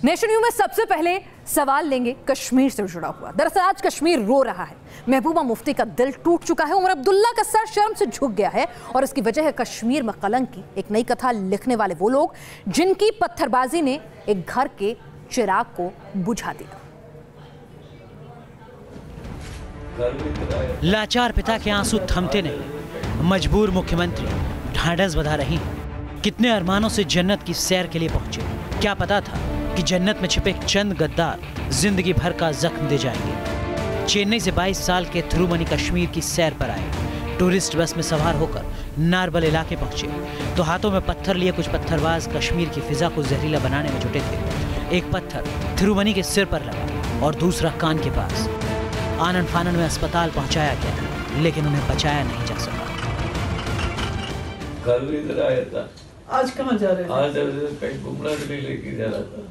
Nation news में सबसे पहले सवाल लेंगे कश्मीर से जुड़ा हुआ। दरअसल आज कश्मीर रो रहा है। महबूबा मुफ्ती का दिल टूट चुका है। उमर अब्दुल्ला का सर शर्म से झुक गया है और इसकी वजह है कश्मीर में कलंक की एक नई कथा लिखने वाले वो लोग जिनकी पत्थरबाजी ने एक घर के चिराग को बुझा दिया। लाचार पिता के आंसू थमते नहीं। मजबूर मुख्यमंत्री ढांढस बंधा रही हैं। कितने अरमानों से जन्नत की सैर के लिए पहुंचे। क्या पता था कि जन्नत में छिपे चंद गद्दार जिंदगी भर का जख्म दे जाएंगे। चेन्नई से 22 साल के थिरुमनी कश्मीर की सैर पर आए। टूरिस्ट बस में सवार होकर नारबल इलाके पहुंचे तो हाथों में पत्थर लिए कुछ पत्थरबाज कश्मीर की फिजा को जहरीला बनाने में जुटे थे। एक पत्थर थिरुमनी के सिर पर लगा और दूसरा कान के पास। आनन फानन में अस्पताल पहुंचाया गया लेकिन उन्हें बचाया नहीं जा सका। कल भी इधर आया था। आज कहाँ जा रहे थे? आज कहीं घूमना के लिए लेके जा रहा था।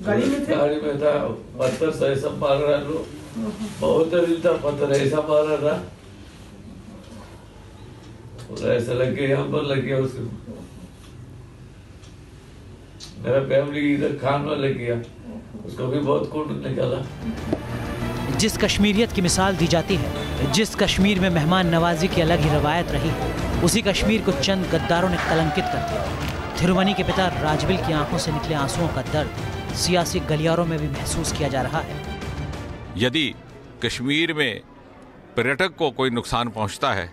गाड़ी में थे? गाड़ी में था। पत्थर से ऐसा मार रहा लोग, बहुत दिल था। पत्थर ऐसा मारा था और ऐसा लग गया, यहाँ पर लग गया उसको। मेरा फैमिली इधर खान में लग गया, उसको भी बहुत खून निकाला। जिस कश्मीरियत की मिसाल दी जाती है, जिस कश्मीर में मेहमान नवाजी की अलग ही रवायत रही, उसी कश्मीर को चंद गद्दारों ने कलंकित कर दिया। थिरुमनी के पिता राजबिल की आंखों से निकले आंसुओं का दर्द सियासी गलियारों में भी महसूस किया जा रहा है। यदि कश्मीर में पर्यटक को कोई नुकसान पहुंचता है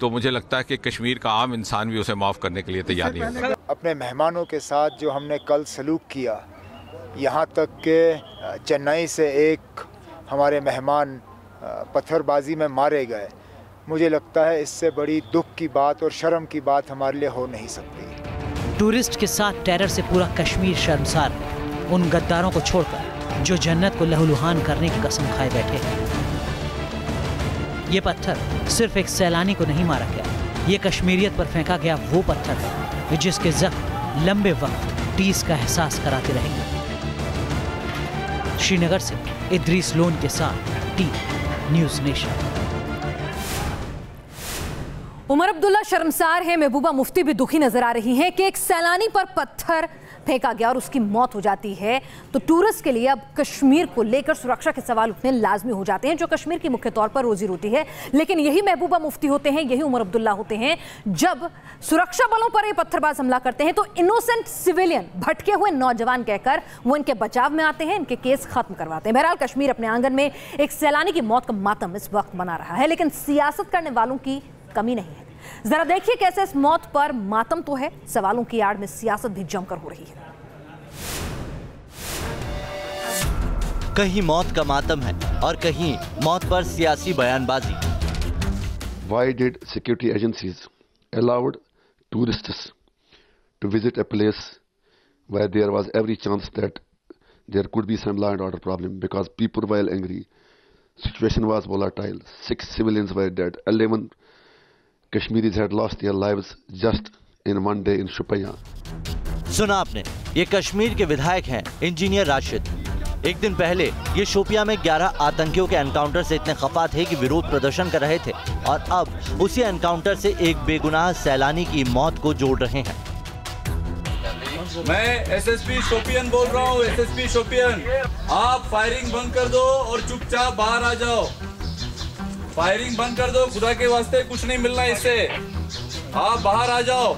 तो मुझे लगता है कि कश्मीर का आम इंसान भी उसे माफ करने के लिए तैयार नहीं होगा। अपने मेहमानों के साथ जो हमने कल सलूक किया, यहाँ तक कि चेन्नई से एक हमारे मेहमान पत्थरबाजी में मारे गए, मुझे लगता है इससे बड़ी दुख की बात और शर्म की बात हमारे लिए हो नहीं सकती। टूरिस्ट के साथ टेरर से पूरा कश्मीर शर्मसार है, उन गद्दारों को छोड़कर जो जन्नत को लहूलुहान करने की कसम खाए बैठे हैं। ये पत्थर सिर्फ एक सैलानी को नहीं मारा गया, ये कश्मीरियत पर फेंका गया वो पत्थर है जिसके जख्म लंबे वक्त टीस का एहसास कराते रहेंगे। श्रीनगर से इद्रीस लोन के साथ T News Nation. Umar Abdullah शर्मसार है, महबूबा मुफ्ती भी दुखी नजर आ रही हैं कि एक सैलानी पर पत्थर फेंका गया और उसकी मौत हो जाती है तो टूरिस्ट के लिए अब कश्मीर को लेकर सुरक्षा के सवाल उठने लाजमी हो जाते हैं, जो कश्मीर की मुख्य तौर पर रोजी रोटी है। लेकिन यही महबूबा मुफ्ती होते हैं, यही उमर अब्दुल्ला होते हैं, जब सुरक्षा बलों पर ये पत्थरबाज हमला करते हैं तो इनोसेंट सिविलियन, भटके हुए नौजवान कहकर वो इनके बचाव में आते हैं, इनके केस खत्म करवाते हैं। बहरहाल कश्मीर अपने आंगन में एक सैलानी की मौत का मातम इस वक्त मना रहा है, लेकिन सियासत करने वालों की कमी नहीं है। जरा देखिए कैसे इस मौत पर मातम तो है, सवालों की आड़ में सियासत भी जमकर हो रही है। कहीं मौत का मातम है और कहीं मौत पर सियासी बयानबाजी। Why did security agencies allowed tourists to visit a place where there was every chance that there could be some law and order problem? Because people were angry, situation was volatile, 6 civilians were dead, 11 Kashmiris had lost their lives just in one day in Shopian. सुना आपने, ये कश्मीर के विधायक हैं engineer Rashid. एक दिन पहले ये शोपियां में 11 आतंकियों के एनकाउंटर से इतने खफा थे कि विरोध प्रदर्शन कर रहे थे और अब उसी एनकाउंटर से एक बेगुनाह सैलानी की मौत को जोड़ रहे हैं। मैं एसएसपी शोपियन बोल रहा हूँ। एसएसपी शोपियन, आप फायरिंग बंद कर दो और चुपचाप बाहर आ जाओ। फायरिंग बंद कर दो, खुदा के वास्ते कुछ नहीं मिलना इससे, आप बाहर आ जाओ।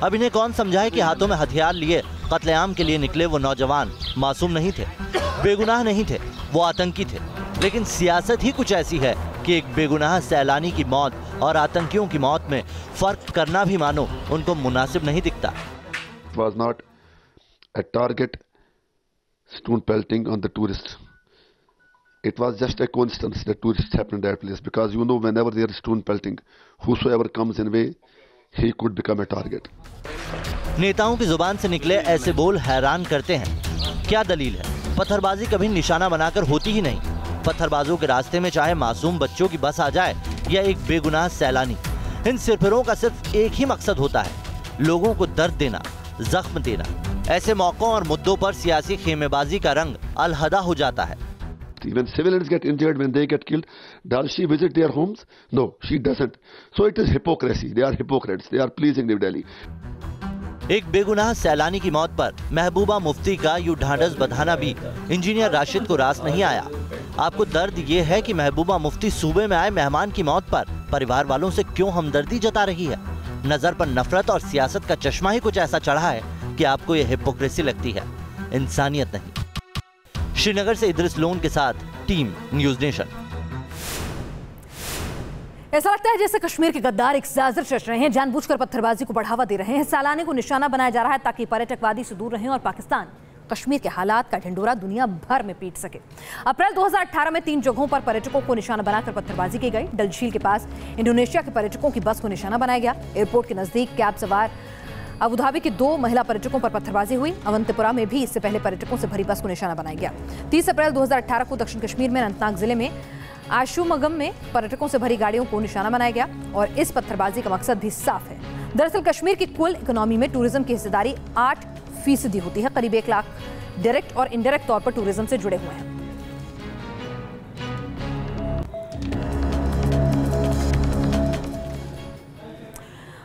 अब इन्हें कौन समझाए कि हाथों में हथियार लिए कत्लेआम के लिए निकले वो नौजवान मासूम नहीं थे, बेगुनाह नहीं थे, वो आतंकी थे। लेकिन सियासत ही कुछ ऐसी है कि एक बेगुनाह सैलानी की मौत और आतंकियों की मौत में फर्क करना भी मानो उनको मुनासिब नहीं दिखता। It was not a target stone pelting on the tourists. It was just a coincidence that tourists happened at that place, because you know whenever there is stone pelting, whosoever comes in way, he could become a target. नेताओं की जुबान से निकले ऐसे बोल हैरान करते हैं। क्या दलील है? पत्थरबाजी कभी निशाना बनाकर होती ही नहीं। पत्थरबाजों के रास्ते में चाहे मासूम बच्चों की बस आ जाए या एक बेगुनाह सैलानी, इन सिरफिरों का सिर्फ एक ही मकसद होता है, लोगों को दर्द देना, जख्म देना। ऐसे मौकों और मुद्दों पर सियासी खेमेबाजी का रंग अलहदा हो जाता है। When civilians get injured, when they get killed, does she visit their homes? No, she doesn't. So it is hypocrisy. They are hypocrites. They are pleasing New Delhi. एक बेगुनाह सैलानी की मौत पर महबूबा मुफ्ती का यूं ढांढस बंधाना भी इंजीनियर राशिद को रास नहीं आया। आपको दर्द ये है कि महबूबा मुफ्ती सूबे में आए मेहमान की मौत पर परिवार वालों से क्यों हमदर्दी जता रही है। नजर पर नफरत और सियासत का चश्मा ही कुछ ऐसा चढ़ा है कि आपको ये हिपोक्रेसी लगती है, इंसानियत नहीं। श्रीनगर से इद्रिस लोन के साथ टीम न्यूज नेशन। ऐसा लगता है जैसे कश्मीर के गद्दार एक जाजिर चढ़ रहे हैं, जानबूझकर पत्थरबाजी को बढ़ावा दे रहे हैं। सैलानी को निशाना बनाया जा रहा है ताकि पर्यटकवादी से दूर रहें और पाकिस्तान कश्मीर के हालात का ढिंडोरा दुनिया भर में पीट सके। अप्रैल 2018 में 3 जगहों पर पर्यटकों को निशाना बनाकर पत्थरबाजी की गई। डल झील के पास इंडोनेशिया के पर्यटकों की बस को निशाना बनाया गया। एयरपोर्ट के नजदीक कैब सवार अबू धाबी की 2 महिला पर्यटकों पर पत्थरबाजी हुई। अवंतीपुरा में भी इससे पहले पर्यटकों से भरी बस को निशाना बनाया गया। 30 अप्रैल 2018 को दक्षिण कश्मीर में अनंतनाग जिले में आशुमगम में पर्यटकों से भरी गाड़ियों को निशाना बनाया गया और इस पत्थरबाजी का मकसद भी साफ है। दरअसल कश्मीर की कुल इकोनॉमी में टूरिज्म की हिस्सेदारी 8% होती है। करीब 1 लाख डायरेक्ट और इनडायरेक्ट तौर पर टूरिज्म से जुड़े हुए हैं।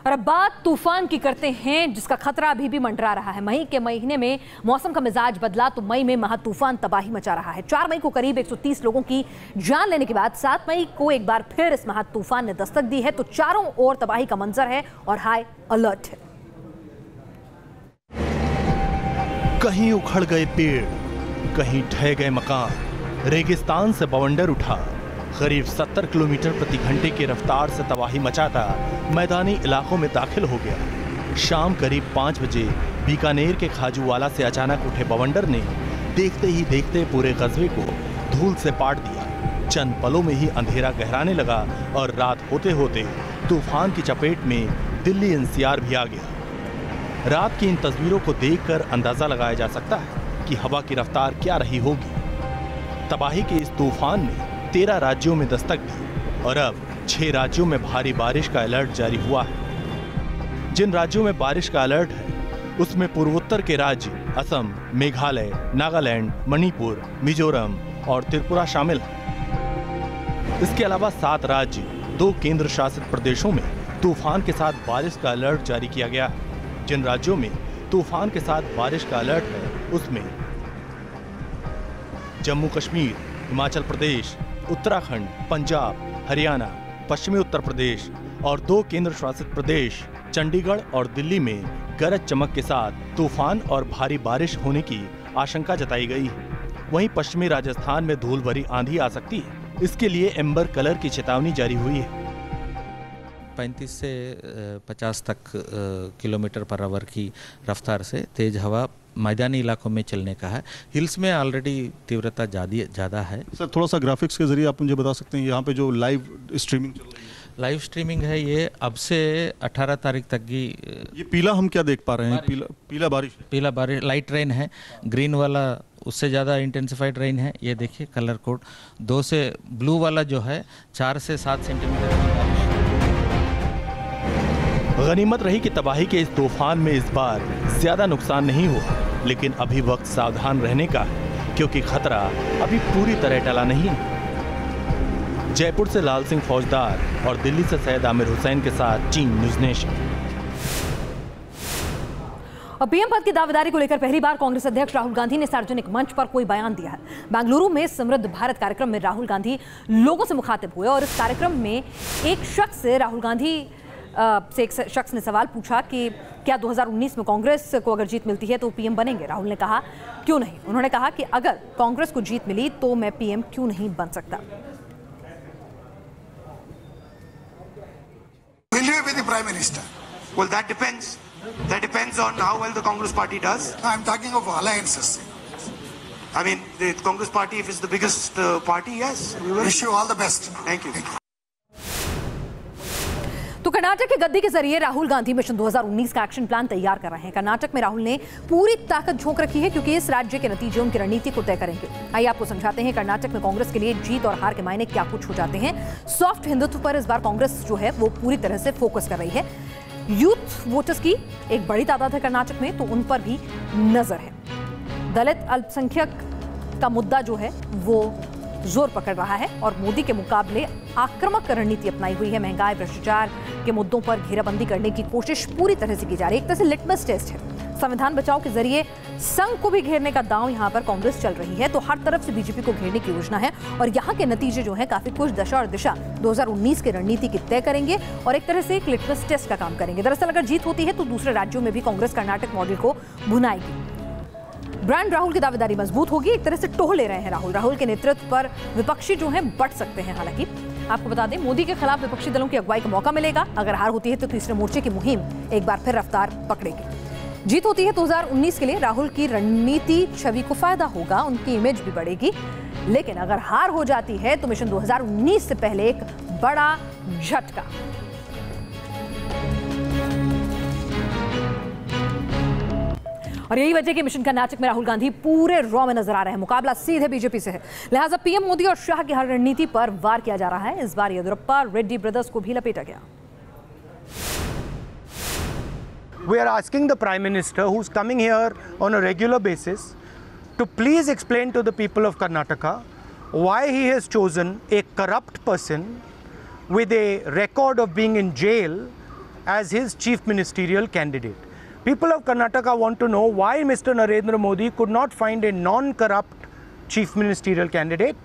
और अब बात तूफान की करते हैं, जिसका खतरा अभी भी मंडरा रहा है। मई के महीने में मौसम का मिजाज बदला तो मई में महातूफान तबाही मचा रहा है। 4 मई को करीब 130 लोगों की जान लेने के बाद 7 मई को एक बार फिर इस महातूफान ने दस्तक दी है तो चारों ओर तबाही का मंजर है और हाई अलर्ट है। कहीं उखड़ गए पेड़, कहीं ढह गए मकान, रेगिस्तान से बवंडर उठा। करीब 70 किलोमीटर प्रति घंटे की रफ्तार से तबाही मचाता मैदानी इलाकों में दाखिल हो गया। शाम करीब 5 बजे बीकानेर के खाजूवाला से अचानक उठे बवंडर ने देखते ही देखते पूरे कस्बे को धूल से पाट दिया। चंद पलों में ही अंधेरा गहराने लगा और रात होते होते तूफान की चपेट में दिल्ली एनसीआर भी आ गया। रात की इन तस्वीरों को देखकर अंदाजा लगाया जा सकता है कि हवा की रफ्तार क्या रही होगी। तबाही के इस तूफान ने 13 राज्यों में दस्तक दी और अब 6 राज्यों में भारी बारिश का अलर्ट जारी हुआ है। जिन राज्यों में बारिश का अलर्ट है उसमें पूर्वोत्तर के राज्य असम, मेघालय, नागालैंड, मणिपुर, मिजोरम और त्रिपुरा शामिल हैं। इसके अलावा 7 राज्य, 2 केंद्र शासित प्रदेशों में तूफान के साथ बारिश का अलर्ट जारी किया गया है। जिन राज्यों में तूफान के साथ बारिश का अलर्ट है उसमें जम्मू कश्मीर, हिमाचल प्रदेश, उत्तराखंड, पंजाब, हरियाणा, पश्चिमी उत्तर प्रदेश और 2 केंद्र शासित प्रदेश चंडीगढ़ और दिल्ली में गरज चमक के साथ तूफान और भारी बारिश होने की आशंका जताई गई है। वहीं पश्चिमी राजस्थान में धूल भरी आंधी आ सकती है। इसके लिए एम्बर कलर की चेतावनी जारी हुई है। 35 से 50 तक किलोमीटर पर आवर की रफ्तार से तेज हवा मैदानी इलाकों में चलने का है। हिल्स में ऑलरेडी तीव्रता ज़्यादा है। सर थोड़ा सा ग्राफिक्स के जरिए आप मुझे बता सकते हैं यहाँ पे जो लाइव स्ट्रीमिंग चल रही है? लाइव स्ट्रीमिंग है ये अब से 18 तारीख तक की। ये पीला हम क्या देख पा रहे हैं? पीला बारिश लाइट रेन है। ग्रीन वाला उससे ज़्यादा इंटेंसिफाइड रेन है। ये देखिए कलर कोड 2 से ब्लू वाला जो है 4 से 7 सेंटीमीटर की बारिश। गनीमत रही कि तबाही के इस तूफान में इस बार ज्यादा नुकसान नहीं हुआ, लेकिन अभी वक्त सावधान रहने का है क्योंकि खतरा अभी पूरी तरह टला नहीं है। जयपुर से लाल सिंह फौजदार और दिल्ली से सैयद आमिर हुसैन के साथ टीम न्यूज नेशन। और पीएम पद की दावेदारी को लेकर पहली बार कांग्रेस अध्यक्ष राहुल गांधी ने सार्वजनिक मंच पर कोई बयान दिया है। बेंगलुरु में समृद्ध भारत कार्यक्रम में राहुल गांधी लोगों से मुखातिब हुए और इस कार्यक्रम में एक शख्स ने सवाल पूछा कि क्या 2019 में कांग्रेस को अगर जीत मिलती है तो पीएम बनेंगे। राहुल ने कहा क्यों नहीं। उन्होंने कहा कि अगर कांग्रेस को जीत मिली तो मैं पीएम क्यों नहीं बन सकता। Will you be the prime minister? Well, that depends. That depends on how well the Congress party does. I'm talking of alliances. I mean, the Congress party, if it's the biggest party, yes. We will. Wish you all the best. Thank you. तो कर्नाटक के गद्दी के जरिए Rahul Gandhi mission 2019 का action plan तैयार कर रहे हैं। कर्नाटक में राहुल ने पूरी ताकत झोंक रखी है क्योंकि इस राज्य के नतीजे उनकी रणनीति को तय करेंगे। आइए आपको समझाते हैं कर्नाटक में कांग्रेस के लिए जीत और हार के मायने क्या कुछ हो जाते हैं। सॉफ्ट हिंदुत्व पर इस बार कांग्रेस जो है वो पूरी तरह से फोकस कर रही है। यूथ वोटर्स की एक बड़ी तादाद है कर्नाटक में, तो उन पर भी नजर है। दलित अल्पसंख्यक का मुद्दा जो है वो जोर पकड़ रहा है और मोदी के मुकाबले आक्रामक रणनीति अपनाई हुई है। महंगाई, भ्रष्टाचार के मुद्दों पर घेराबंदी करने की कोशिश पूरी तरह से की जा रही है। एक तरह से लिटमस टेस्ट है। संविधान बचाओ के जरिए संघ को भी घेरने का दांव यहां पर कांग्रेस चल रही है, तो हर तरफ से बीजेपी को घेरने की योजना है और यहां के नतीजे जो है काफी कुछ दशा और दिशा 2019 की रणनीति की तय करेंगे और एक तरह से एक लिटमस टेस्ट का काम करेंगे। दरअसल अगर जीत होती है तो दूसरे राज्यों में भी कांग्रेस कर्नाटक मॉडल को भुनाएगी। ब्रांड राहुल की दावेदारी मजबूत होगी। एक तरह से टोह ले रहे हैं राहुल के नेतृत्व पर विपक्षी जो है बढ़ सकते हैं। हालांकि आपको बता दें, मोदी के खिलाफ विपक्षी दलों की अगुवाई का मौका मिलेगा। अगर हार होती है तो तीसरे मोर्चे की मुहिम एक बार फिर रफ्तार पकड़ेगी। जीत होती है 2019 के लिए राहुल की रणनीति छवि को फायदा होगा, उनकी इमेज भी बढ़ेगी। लेकिन अगर हार हो जाती है तो मिशन 2019 से पहले एक बड़ा झटका। और यही वजह कि मिशन कर्नाटक में राहुल गांधी पूरे रॉ में नजर आ रहे हैं। मुकाबला सीधे बीजेपी से है, लिहाजा पीएम मोदी और शाह की हर रणनीति पर वार किया जा रहा है। इस बार येदियुरप्पा रेड्डी ब्रदर्स को भी लपेटा गया। We are asking the Prime Minister, who's coming here on a regular basis, to please explain to the people of Karnataka why he has chosen a corrupt person with a record of being in jail as his chief ministerial candidate. People of Karnataka want to know why Mr. Narendra Modi could not find a non-corrupt chief ministerial candidate.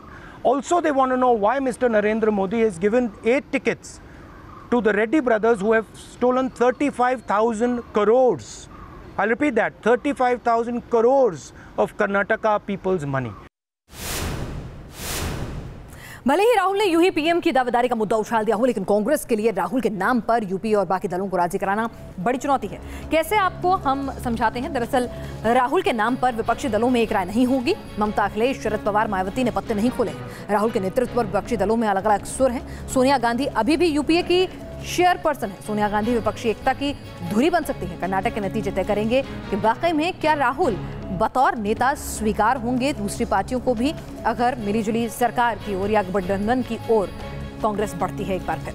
Also, they want to know why Mr. Narendra Modi has given 8 tickets to the Reddy brothers who have stolen 35,000 crores. I'll repeat that, 35,000 crores of Karnataka people's money. भले ही राहुल ने यूं ही PM की दावेदारी का मुद्दा उछाल दिया हो, लेकिन कांग्रेस के लिए राहुल के नाम पर यूपी और बाकी दलों को राजी कराना बड़ी चुनौती है। कैसे, आपको हम समझाते हैं। दरअसल राहुल के नाम पर विपक्षी दलों में एक राय नहीं होगी। ममता, अखिलेश, शरद पवार, मायावती ने पत्ते नहीं खोले। राहुल के नेतृत्व पर विपक्षी दलों में अलग अलग सुर हैं। सोनिया गांधी अभी भी यूपीए की चेयरपर्सन है। सोनिया गांधी विपक्षी एकता की धुरी बन सकती है। कर्नाटक के नतीजे तय करेंगे कि वाकई में क्या राहुल बतौर नेता स्वीकार होंगे दूसरी पार्टियों को भी, अगर मिलीजुली सरकार की ओर या गठबंधन की ओर कांग्रेस बढ़ती है एक बार फिर।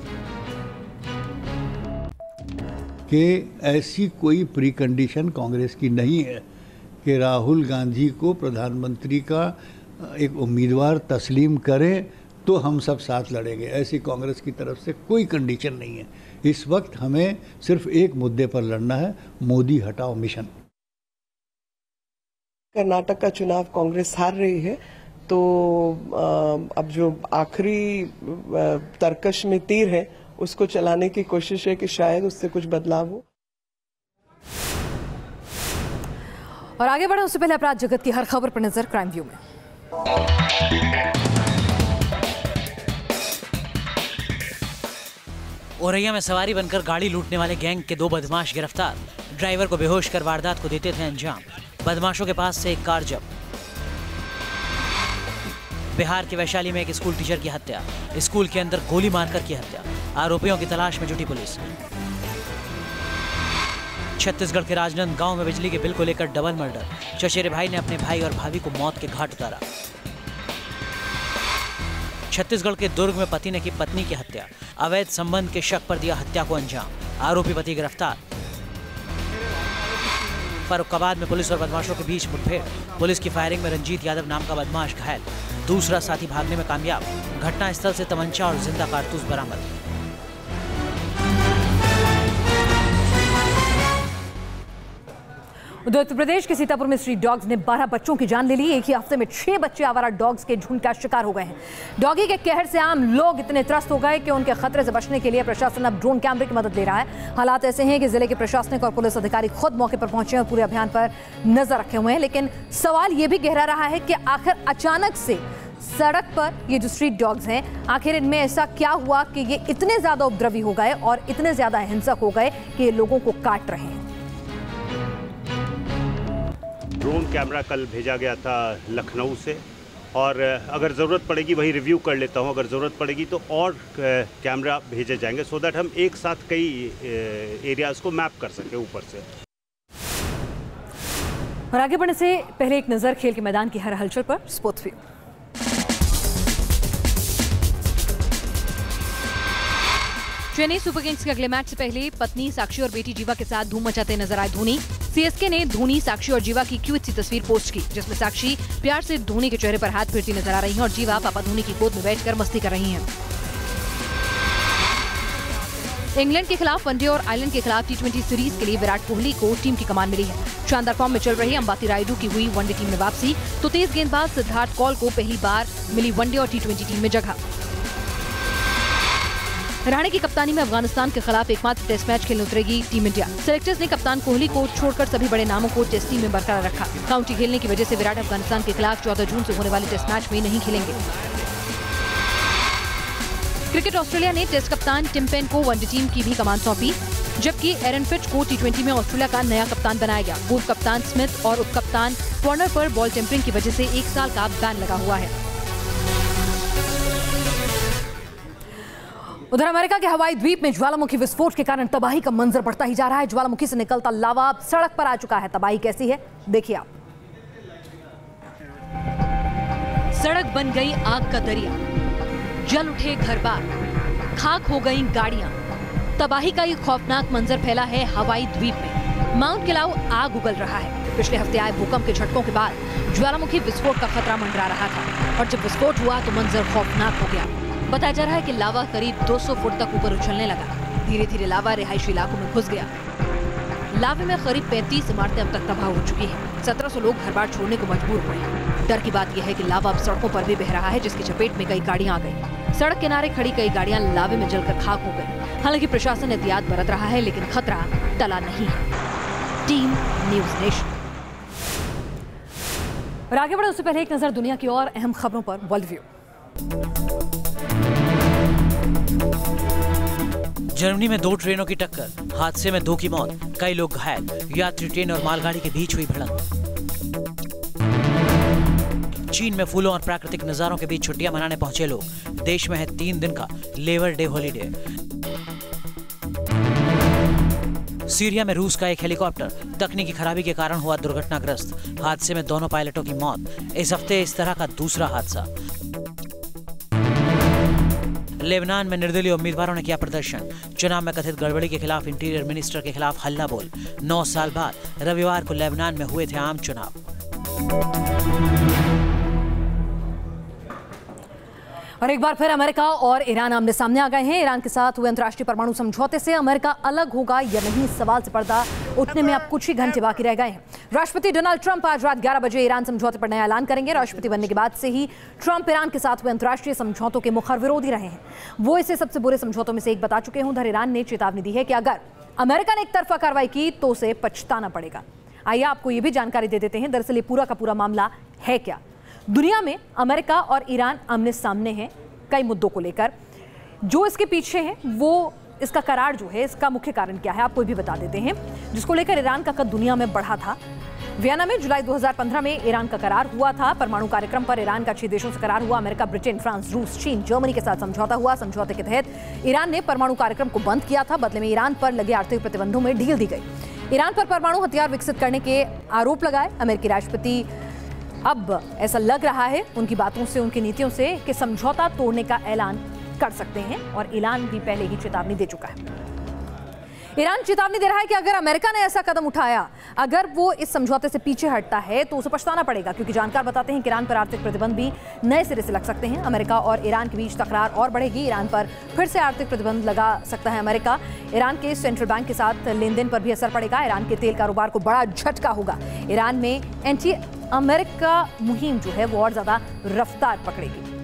कि ऐसी कोई प्री कंडीशन कांग्रेस की नहीं है कि राहुल गांधी को प्रधानमंत्री का एक उम्मीदवार तस्लीम करें तो हम सब साथ लड़ेंगे। ऐसी कांग्रेस की तरफ से कोई कंडीशन नहीं है। इस वक्त हमें सिर्फ एक मुद्दे पर लड़ना है, मोदी हटाओ मिशन। कर्नाटक का चुनाव कांग्रेस हार रही है, तो अब जो आखिरी तरकश में तीर है उसको चलाने की कोशिश है कि शायद उससे कुछ बदलाव हो। और आगे बढ़े उससे पहले अपराध जगत की हर खबर पर नजर क्राइम व्यू में। औरैया में सवारी बनकर गाड़ी लूटने वाले गैंग के 2 बदमाश गिरफ्तार। ड्राइवर को बेहोश कर वारदात को देते थे अंजाम। बदमाशों के पास से एक कार जब्त। बिहार के वैशाली में एक स्कूल टीचर की हत्या, स्कूल के अंदर गोली मारकर की हत्या। आरोपियों की तलाश में जुटी पुलिस। छत्तीसगढ़ के राजनंद गांव में बिजली के बिल को लेकर डबल मर्डर। चचेरे भाई ने अपने भाई और भाभी को मौत के घाट उतारा। छत्तीसगढ़ के दुर्ग में पति ने की पत्नी की हत्या। अवैध संबंध के शक पर दिया हत्या को अंजाम। आरोपी पति गिरफ्तार। फर्रुखाबाद में पुलिस और बदमाशों के बीच मुठभेड़। पुलिस की फायरिंग में रंजीत यादव नाम का बदमाश घायल, दूसरा साथी भागने में कामयाब। घटनास्थल से तमंचा और जिंदा कारतूस बरामद। उत्तर प्रदेश के सीतापुर में स्ट्रीट डॉग्स ने 12 बच्चों की जान ले ली। एक ही हफ्ते में 6 बच्चे आवारा डॉग्स के झुंड का शिकार हो गए हैं। डॉगी के कहर से आम लोग इतने त्रस्त हो गए कि उनके खतरे से बचने के लिए प्रशासन अब ड्रोन कैमरे की मदद ले रहा है। हालात ऐसे हैं कि जिले के प्रशासनिक और पुलिस अधिकारी खुद मौके पर पहुंचे और पूरे अभियान पर नजर रखे हुए हैं। लेकिन सवाल यह भी गहरा रहा है कि आखिर अचानक से सड़क पर ये जो स्ट्रीट डॉग्स हैं, आखिर इनमें ऐसा क्या हुआ कि ये इतने ज्यादा उपद्रवी हो गए और इतने ज्यादा हिंसक हो गए कि ये लोगों को काट रहे हैं। ड्रोन कैमरा कल भेजा गया था लखनऊ से, और अगर ज़रूरत पड़ेगी वही रिव्यू कर लेता हूं। अगर ज़रूरत पड़ेगी तो और कैमरा भेजे जाएंगे सो दैट हम एक साथ कई एरियाज़ को मैप कर सकें ऊपर से। और आगे बढ़ने से पहले एक नज़र खेल के मैदान की हर हलचल पर। Sports view. Chennai super Kings के अगले मैच से पहले पत्नी साक्षी और बेटी जीवा के साथ धूम मचाते नजर आए धोनी। सीएसके ने धोनी, साक्षी और जीवा की क्यूट सी तस्वीर पोस्ट की, जिसमें साक्षी प्यार से धोनी के चेहरे पर हाथ फेरती नजर आ रही हैं और जीवा पापा धोनी की गोद में बैठकर मस्ती कर रही हैं। इंग्लैंड के खिलाफ वनडे और आयरलैंड के खिलाफ टी20 सीरीज के लिए विराट कोहली को टीम की कमान मिली है। शानदार फॉर्म में चल रही अंबाती रायडू की हुई वनडे टीम में वापसी, तो तेज गेंदबाज सिद्धार्थ कौल को पहली बार मिली वनडे और टी20 टीम में जगह। रहाणे की कप्तानी में अफगानिस्तान के खिलाफ एकमात्र टेस्ट मैच खेलने उतरेगी टीम इंडिया। सेलेक्टर्स ने कप्तान कोहली को छोड़कर सभी बड़े नामों को टेस्ट टीम में बरकरार रखा। काउंटी खेलने की वजह से विराट अफगानिस्तान के खिलाफ 14 जून से होने वाले टेस्ट मैच में नहीं खेलेंगे। क्रिकेट ऑस्ट्रेलिया ने टेस्ट कप्तान टिम पेन को वनडे टीम की भी कमान सौंपी, जबकि एरन फिच को टी20 में ऑस्ट्रेलिया का नया कप्तान बनाया गया। पूर्व कप्तान स्मिथ और उप कप्तान वार्नर पर बॉल टेम्परिंग की वजह से 1 साल का बैन लगा हुआ है। उधर अमेरिका के हवाई द्वीप में ज्वालामुखी विस्फोट के कारण तबाही का मंजर बढ़ता ही जा रहा है। ज्वालामुखी से निकलता लावा अब सड़क पर आ चुका है। तबाही कैसी है देखिए आप। सड़क बन गई आग का दरिया, जल उठे घर बार, खाक हो गई गाड़ियां। तबाही का ये खौफनाक मंजर फैला है हवाई द्वीप में। माउंट किलाउ आग उगल रहा है। पिछले हफ्ते आए भूकंप के झटकों के बाद ज्वालामुखी विस्फोट का खतरा मंडरा रहा था और जब विस्फोट हुआ तो मंजर खौफनाक हो गया। बताया जा रहा है कि लावा करीब 200 फुट तक ऊपर उछलने लगा। धीरे धीरे लावा रिहायशी इलाकों में घुस गया। लावे में करीब 35 इमारतें अब तक तबाह हो चुकी हैं। 1700 लोग घर बार छोड़ने को मजबूर हुए हैं। डर की बात यह है कि लावा अब सड़कों पर भी बह रहा है, जिसकी चपेट में कई गाड़ियां आ गई। सड़क किनारे खड़ी कई गाड़ियां लावे में जलकर खाक हो गई। हालांकि प्रशासन एहतियात बरत रहा है, लेकिन खतरा टला नहीं है। Team news nation. और आगे बढ़े उससे पहले एक नजर दुनिया की और अहम खबरों पर। World view. जर्मनी में 2 ट्रेनों की टक्कर, हादसे में 2 की मौत, कई लोग घायल। यात्री ट्रेन और मालगाड़ी के बीच हुई भिड़ंत। चीन में फूलों और प्राकृतिक नजारों के बीच छुट्टियां मनाने पहुंचे लोग। देश में है 3 दिन का लेबर डे हॉलीडे। सीरिया में रूस का एक हेलीकॉप्टर तकनीकी खराबी के कारण हुआ दुर्घटनाग्रस्त। हादसे में दोनों पायलटों की मौत। इस हफ्ते इस तरह का दूसरा हादसा। लेबनान में निर्दलीय उम्मीदवारों ने किया प्रदर्शन। चुनाव में कथित गड़बड़ी के खिलाफ इंटीरियर मिनिस्टर के खिलाफ हल्ला बोल। 9 साल बाद रविवार को लेबनान में हुए थे आम चुनाव। और एक बार फिर अमेरिका और ईरान आमने सामने आ गए हैं। ईरान के साथ हुए अंतर्राष्ट्रीय परमाणु समझौते से अमेरिका अलग होगा या नहीं, इस सवाल से पर्दा उठने में अब कुछ ही घंटे बाकी रह गए हैं। राष्ट्रपति डोनाल्ड ट्रंप आज रात 11 बजे ईरान समझौते पर नया ऐलान करेंगे। राष्ट्रपति बनने के बाद से ही ट्रंप ईरान के साथ हुए अंतर्राष्ट्रीय समझौतों के मुखर विरोधी रहे हैं। वो इसे सबसे बुरे समझौतों में से एक बता चुके हैं। उधर ईरान ने चेतावनी दी है कि अगर अमेरिका ने एक तरफा कार्रवाई की तो उसे पछताना पड़ेगा। आइए आपको ये भी जानकारी दे देते हैं दरअसल ये पूरा का पूरा मामला है क्या। दुनिया में अमेरिका और ईरान आमने सामने हैं कई मुद्दों को लेकर। जो इसके पीछे है वो इसका करार जो है, इसका मुख्य कारण क्या है आपको भी बता देते हैं, जिसको लेकर ईरान का कद दुनिया में बढ़ा था। वियना में जुलाई 2015 में ईरान का करार हुआ था। परमाणु कार्यक्रम पर ईरान का 6 देशों से करार हुआ। अमेरिका, ब्रिटेन, फ्रांस, रूस, चीन, जर्मनी के साथ समझौता हुआ। समझौते के तहत ईरान ने परमाणु कार्यक्रम को बंद किया था। बदले में ईरान पर लगे आर्थिक प्रतिबंधों में ढील दी गई। ईरान पर परमाणु हथियार विकसित करने के आरोप लगाए अमेरिकी राष्ट्रपति। अब ऐसा लग रहा है उनकी बातों से, उनकी नीतियों से, कि समझौता तोड़ने का ऐलान कर सकते हैं और ईरान भी पहले ही चेतावनी दे चुका है। ईरान चेतावनी दे रहा है कि अगर अमेरिका ने ऐसा कदम उठाया, अगर वो इस समझौते से पीछे हटता है तो उसे पछताना पड़ेगा, क्योंकि जानकार बताते हैं कि ईरान पर आर्थिक प्रतिबंध भी नए सिरे से लग सकते हैं। अमेरिका और ईरान के बीच तकरार और बढ़ेगी। ईरान पर फिर से आर्थिक प्रतिबंध लगा सकता है अमेरिका। ईरान के सेंट्रल बैंक के साथ लेन देन पर भी असर पड़ेगा। ईरान के तेल कारोबार को बड़ा झटका होगा। ईरान में एंटी अमेरिका मुहिम जो है वो और ज्यादा रफ्तार पकड़ेगी।